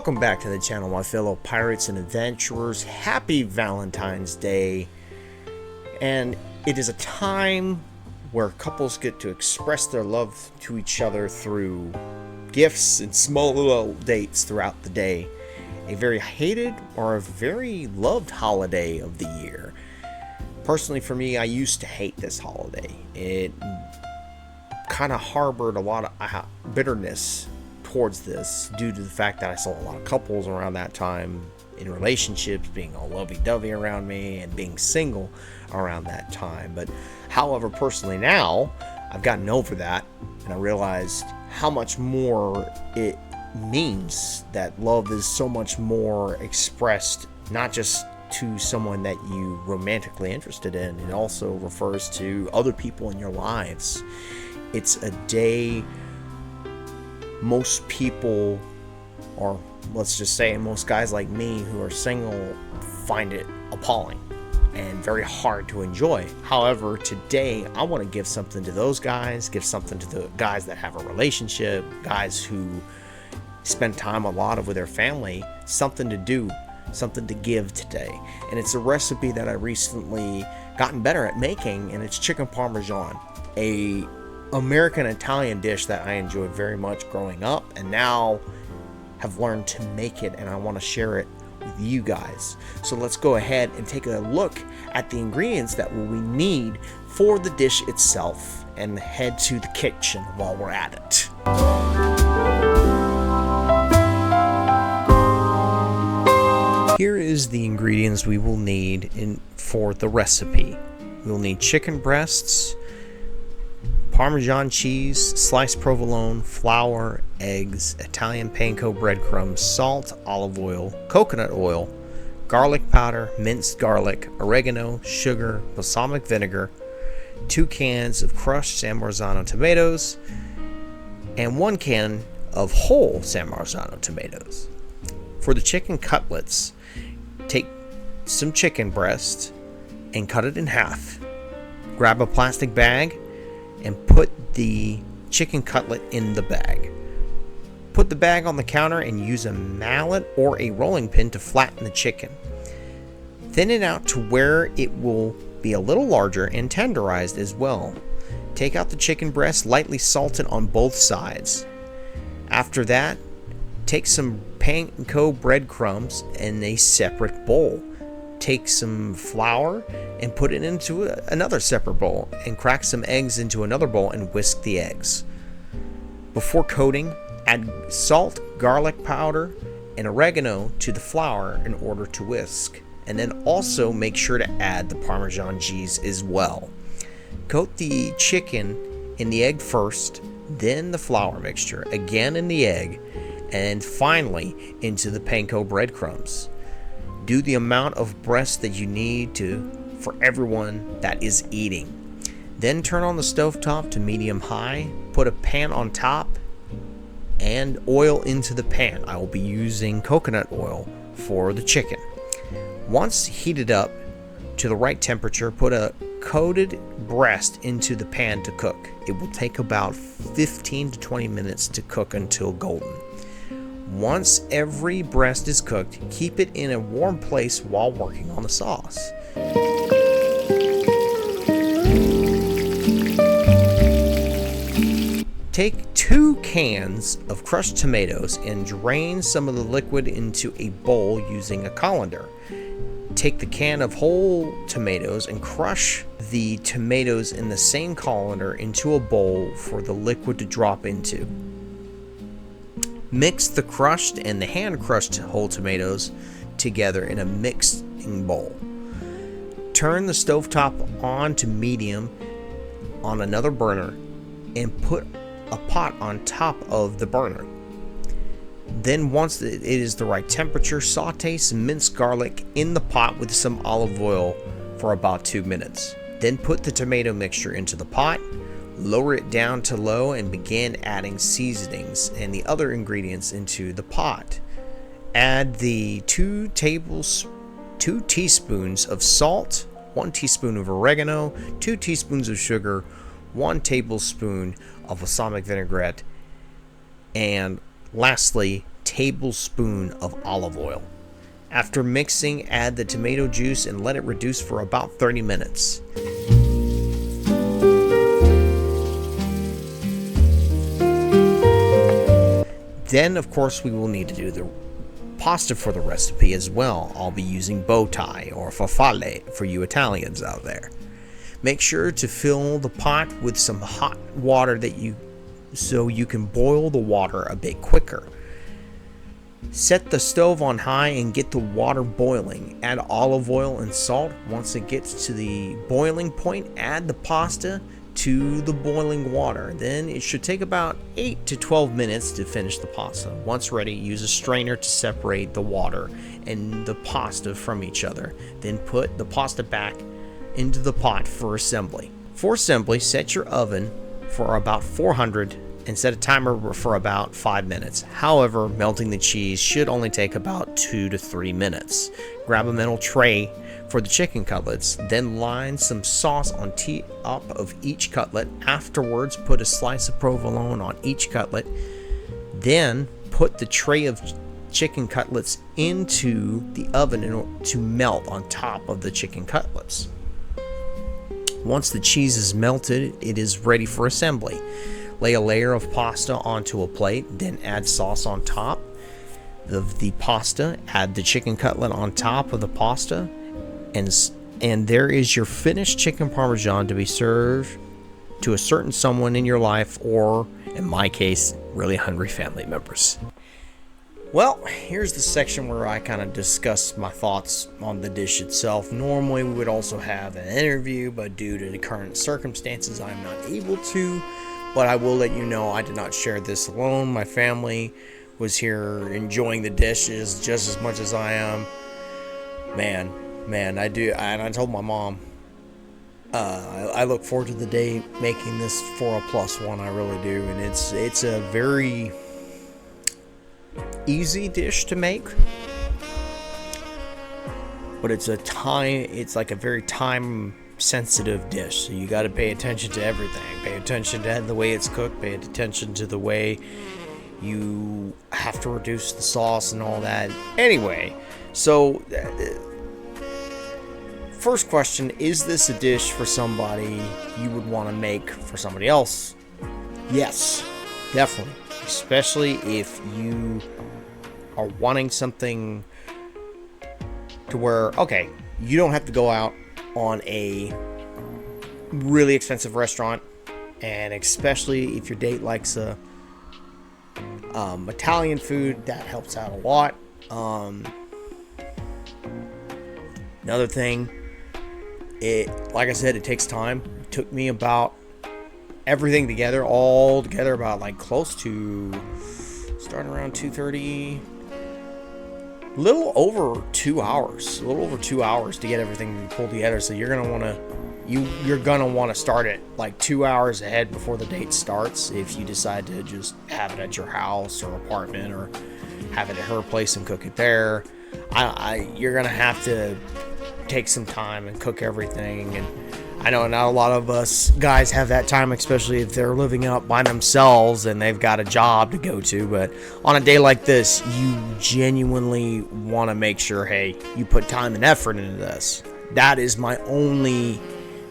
Welcome back to the channel, my fellow pirates and adventurers. Happy Valentine's Day. And it is a time where couples get to express their love to each other through gifts and small little dates throughout the day. A very hated or a very loved holiday of the year. Personally, for me, I used to hate this holiday. It kind of harbored a lot of bitterness towards this due to the fact that I saw a lot of couples around that time in relationships being all lovey-dovey around me and being single around that time. But however, personally now, I've gotten over that and I realized how much more it means that love is so much more expressed, not just to someone that you romantically interested in. It also refers to other people in your lives. It's a day most people, or let's just say most guys like me who are single, find it appalling and very hard to enjoy. However, today I want to give something to those guys, give something to the guys that have a relationship, guys who spend time a lot with their family, something to do, something to give today. And it's a recipe that I recently gotten better at making, and it's chicken parmesan, a American Italian dish that I enjoyed very much growing up, and now have learned to make it, and I want to share it with you guys. So let's go ahead and take a look at the ingredients that we need for the dish itself and head to the kitchen while we're at it. Here is the ingredients we will need for the recipe. We'll need chicken breasts, Parmesan cheese, sliced provolone, flour, eggs, Italian panko breadcrumbs, salt, olive oil, coconut oil, garlic powder, minced garlic, oregano, sugar, balsamic vinegar, 2 cans of crushed San Marzano tomatoes, and 1 can of whole San Marzano tomatoes. For the chicken cutlets, take some chicken breast and cut it in half. Grab a plastic bag and put the chicken cutlet in the bag. Put the bag on the counter and use a mallet or a rolling pin to flatten the chicken. Thin it out to where it will be a little larger and tenderized as well. Take out the chicken breast, lightly salt it on both sides. After that, take some panko breadcrumbs in a separate bowl. Take some flour and put it into another separate bowl, and crack some eggs into another bowl and whisk the eggs. Before coating, add salt, garlic powder, and oregano to the flour in order to whisk, and then also make sure to add the Parmesan cheese as well. Coat the chicken in the egg first, then the flour mixture, again in the egg, and finally into the panko breadcrumbs. Do the amount of breast that you need for everyone that is eating. Then turn on the stovetop to medium-high, put a pan on top, and oil into the pan. I will be using coconut oil for the chicken. Once heated up to the right temperature, put a coated breast into the pan to cook. It will take about 15 to 20 minutes to cook until golden. Once every breast is cooked, keep it in a warm place while working on the sauce. Take 2 cans of crushed tomatoes and drain some of the liquid into a bowl using a colander. Take the can of whole tomatoes and crush the tomatoes in the same colander into a bowl for the liquid to drop into. Mix the crushed and the hand-crushed whole tomatoes together in a mixing bowl. Turn the stovetop on to medium on another burner and put a pot on top of the burner. Then once it is the right temperature, saute some minced garlic in the pot with some olive oil for about 2 minutes. Then put the tomato mixture into the pot. Lower it down to low and begin adding seasonings and the other ingredients into the pot. Add the 2 teaspoons of salt, 1 teaspoon of oregano, 2 teaspoons of sugar, 1 tablespoon of balsamic vinaigrette, and lastly tablespoon of olive oil. After mixing, add the tomato juice and let it reduce for about 30 minutes. Then, of course, we will need to do the pasta for the recipe as well. I'll be using bow tie or farfalle for you Italians out there. Make sure to fill the pot with some hot water so you can boil the water a bit quicker. Set the stove on high and get the water boiling. Add olive oil and salt. Once it gets to the boiling point, add the pasta to the boiling water. Then it should take about 8 to 12 minutes to finish the pasta. Once ready, use a strainer to separate the water and the pasta from each other. Then put the pasta back into the pot for assembly. For assembly, set your oven for about 400 and set a timer for about 5 minutes. However, melting the cheese should only take about 2 to 3 minutes. Grab a metal tray for the chicken cutlets, then line some sauce on top of each cutlet. Afterwards, put a slice of provolone on each cutlet. Then put the tray of chicken cutlets into the oven to melt on top of the chicken cutlets. Once the cheese is melted, it is ready for assembly. Lay a layer of pasta onto a plate, then add sauce on top of the pasta. Add the chicken cutlet on top of the pasta, and there is your finished chicken parmesan to be served to a certain someone in your life, or in my case, really hungry family members. Well, here's the section where I kind of discuss my thoughts on the dish itself. Normally we would also have an interview, but due to the current circumstances, I'm not able to. But I will let you know I did not share this alone. My family was here enjoying the dishes just as much as I am. Man, I do. And I told my mom, I look forward to the day making this for a +1. I really do. And it's a very easy dish to make. But it's like a very time sensitive dish, so you got to pay attention to everything. Pay attention to the way it's cooked, pay attention to the way you have to reduce the sauce and all that. Anyway, so first question, is this a dish for somebody you would want to make for somebody else? Yes, definitely, especially if you are wanting something to where, okay, you don't have to go out on a really expensive restaurant, and especially if your date likes Italian food, that helps out a lot. Another thing, like I said, it takes time. It took me about everything together, about like close to starting around 2:30. Little over 2 hours to get everything pulled together. So you're gonna want to start it like 2 hours ahead before the date starts, if you decide to just have it at your house or apartment, or have it at her place and cook it there. You're gonna have to take some time and cook everything. And I know not a lot of us guys have that time, especially if they're living out by themselves and they've got a job to go to. But on a day like this, you genuinely want to make sure, hey, you put time and effort into this. That is my only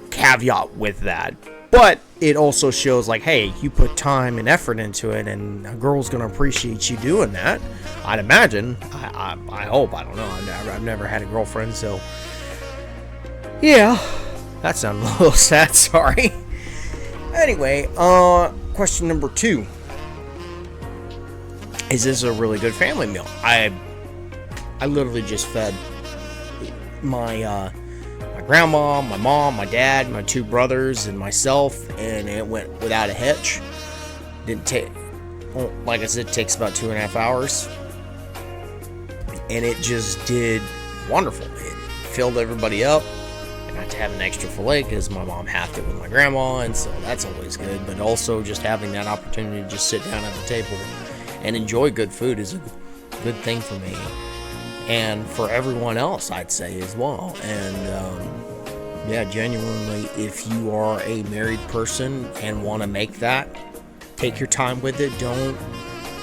caveat with that. But it also shows like, hey, you put time and effort into it, and a girl's going to appreciate you doing that. I'd imagine. I hope. I don't know. I've never had a girlfriend, so yeah. That sounded a little sad, sorry. Anyway, question number 2. Is this a really good family meal? I literally just fed my grandma, my mom, my dad, my 2 brothers, and myself, and it went without a hitch. Didn't take, like I said, it takes about 2.5 hours. And it just did wonderful. It filled everybody up. Got to have an extra fillet because my mom halved it with my grandma, and so that's always good. But also just having that opportunity to just sit down at the table and enjoy good food is a good thing for me, and for everyone else, I'd say, as well. And yeah, genuinely, if you are a married person and want to make that, take your time with it.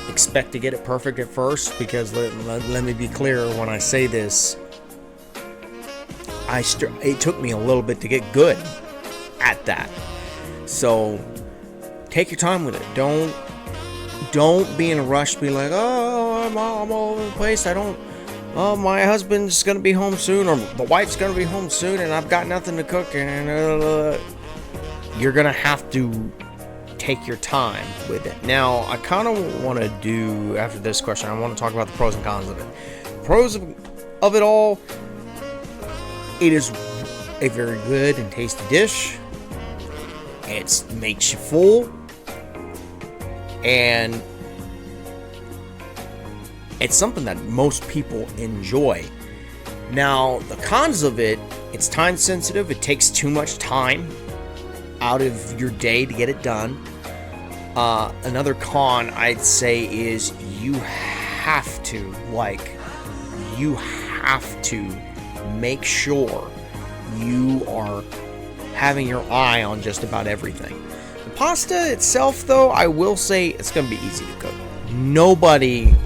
expect to get it perfect at first, because let me be clear when I say this. It took me a little bit to get good at that. So take your time with it. Don't be in a rush. Be like, oh, I'm all over the place. Oh, my husband's gonna be home soon, or the wife's gonna be home soon, and I've got nothing to cook. And you're gonna have to take your time with it. Now, I kind of want to do, after this question, I want to talk about the pros and cons of it. Pros of it all: it is a very good and tasty dish. It makes you full, and it's something that most people enjoy. Now, the cons of it: it's time sensitive. It takes too much time out of your day to get it done. Another con I'd say is you have to make sure you are having your eye on just about everything. The pasta itself, though, I will say it's going to be easy to cook. Nobody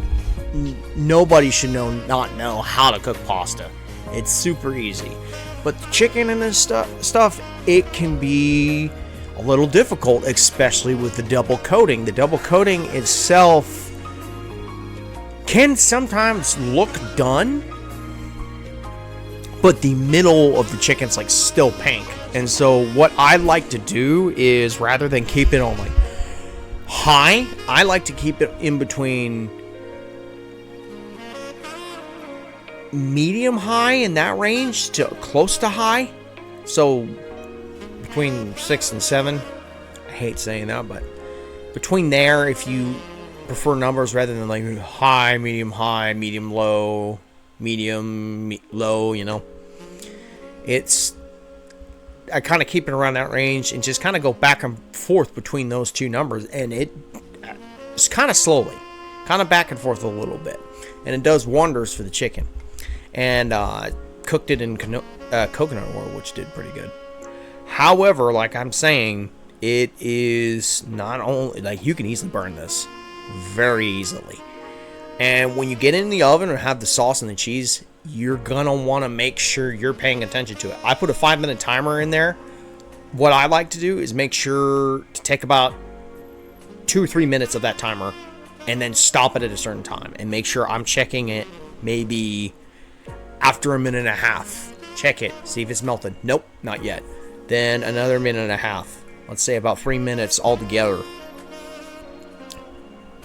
should not know how to cook pasta. It's super easy. But the chicken and this stuff, it can be a little difficult, especially with the double coating. The double coating itself can sometimes look done, but the middle of the chicken's like still pink. And so what I like to do is, rather than keep it on like high, I like to keep it in between medium high, in that range, to close to high. So between 6 and 7. I hate saying that, but between there, if you prefer numbers rather than like high, medium, low, medium, low, I kind of keep it around that range and just kind of go back and forth between those two numbers, and it's kind of slowly, kind of back and forth a little bit, and it does wonders for the chicken. And cooked it in coconut oil, which did pretty good. However, like I'm saying, it is not only, like, you can easily burn this very easily. And when you get in the oven or have the sauce and the cheese, you're gonna want to make sure you're paying attention to it. I put a 5-minute timer in there. What I like to do is make sure to take about 2 or 3 minutes of that timer and then stop it at a certain time and make sure I'm checking it maybe after 1.5 minutes. Check it, see if it's melted. Nope, not yet. Then another 1.5 minutes. Let's say about 3 minutes altogether.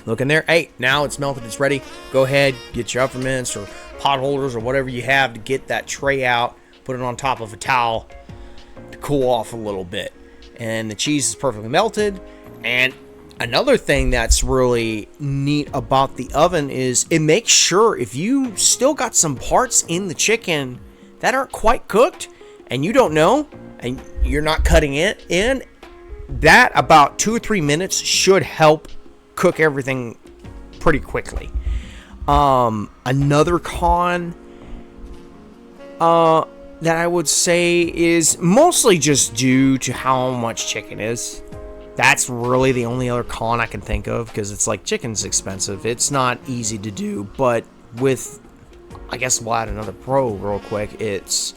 Look in there. Hey, now it's melted, it's ready. Go ahead, get your oven mitts or pot holders or whatever you have to get that tray out. Put it on top of a towel to cool off a little bit. And the cheese is perfectly melted. And another thing that's really neat about the oven is it makes sure if you still got some parts in the chicken that aren't quite cooked and you don't know and you're not cutting it in, that about 2 or 3 minutes should help cook everything pretty quickly. Another con that I would say is mostly just due to how much chicken is. That's really the only other con I can think of, because it's like chicken's expensive. It's not easy to do, but with, I guess we'll add another pro real quick. It's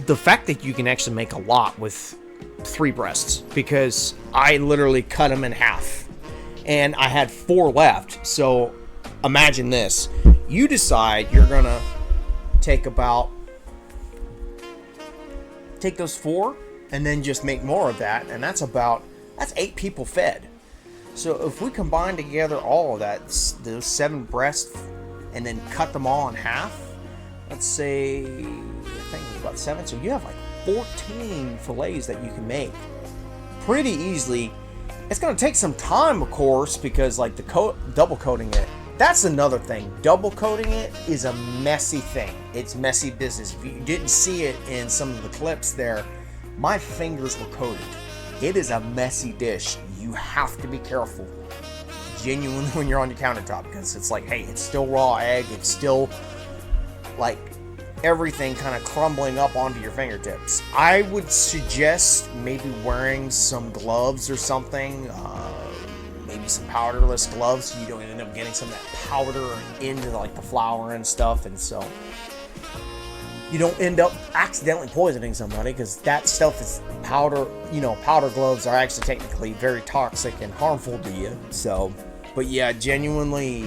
the fact that you can actually make a lot with 3 breasts, because I literally cut them in half and I had 4 left. So imagine this. You decide you're gonna take those 4 and then just make more of that, and that's 8 people fed. So if we combine together all of that, those 7 breasts, and then cut them all in half, let's say, I think it's about 7, so you have like 14 fillets that you can make pretty easily. It's going to take some time, of course, because like the double coating it, that's another thing. Double coating it is a messy thing. It's messy business. If you didn't see it in some of the clips there, my fingers were coated. It is a messy dish. You have to be careful, genuinely, when you're on your countertop, because it's like, hey, it's still raw egg. It's still like everything kind of crumbling up onto your fingertips. I would suggest maybe wearing some gloves or something, maybe some powderless gloves, so you don't end up getting some of that powder into like the flour and stuff, and so you don't end up accidentally poisoning somebody, because that stuff is powder. You know, powder gloves are actually technically very toxic and harmful to you. So, but yeah, genuinely,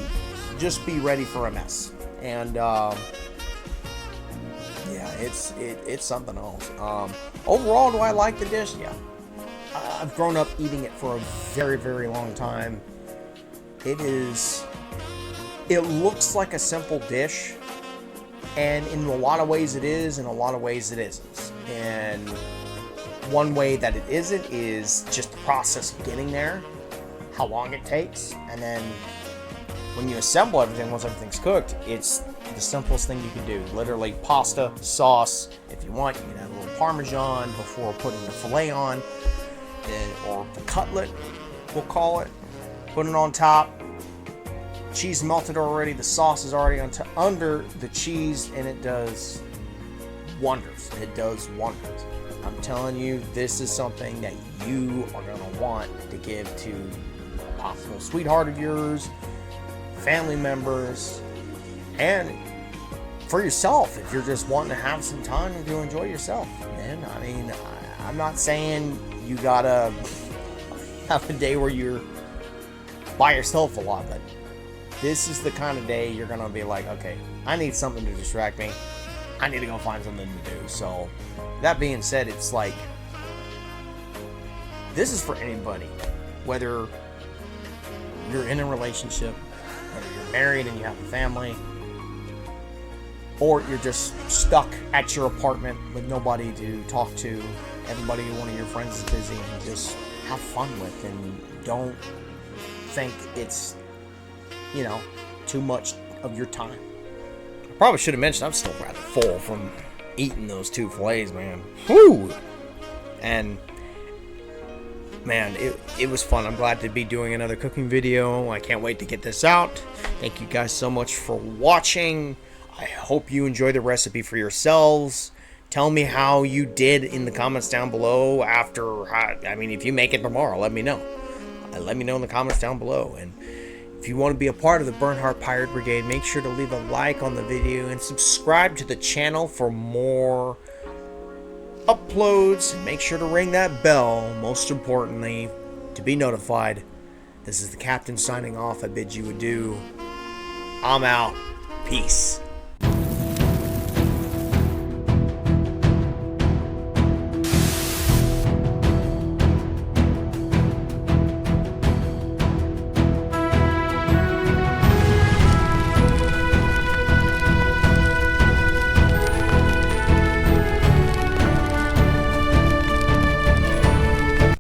just be ready for a mess. And yeah, it's something else. Overall, do I like the dish? Yeah. I've grown up eating it for a very, very long time. It looks like a simple dish, and in a lot of ways it is, in a lot of ways it isn't. And one way that it isn't is just the process of getting there, how long it takes, and then when you assemble everything, once everything's cooked, it's the simplest thing you can do. Literally pasta, sauce. If you want, you can add a little Parmesan before putting the filet on, or the cutlet, we'll call it. Put it on top. Cheese melted already. The sauce is already under the cheese, and it does wonders. It does wonders. I'm telling you, this is something that you are going to want to give to a possible sweetheart of yours, family members, and for yourself if you're just wanting to have some time to enjoy yourself. Man, I mean, I'm not saying you gotta have a day where you're by yourself a lot, but this is the kind of day you're gonna be like, okay, I need something to distract me. I need to go find something to do. So that being said, it's like, this is for anybody, whether you're in a relationship, whether you're married and you have a family, or you're just stuck at your apartment with nobody to talk to, everybody, one of your friends is busy, and just have fun with, and don't think it's, you know, too much of your time. I probably should have mentioned I'm still rather full from eating those 2 fillets, man. Woo! And man, it was fun. I'm glad to be doing another cooking video. I can't wait to get this out. Thank you guys so much for watching. I hope you enjoy the recipe for yourselves. Tell me how you did in the comments down below after, I mean, if you make it tomorrow, let me know. Let me know in the comments down below. And if you want to be a part of the Bernhardt Pirate Brigade, make sure to leave a like on the video and subscribe to the channel for more uploads. And make sure to ring that bell, most importantly, to be notified. This is the Captain signing off. I bid you adieu. I'm out. Peace.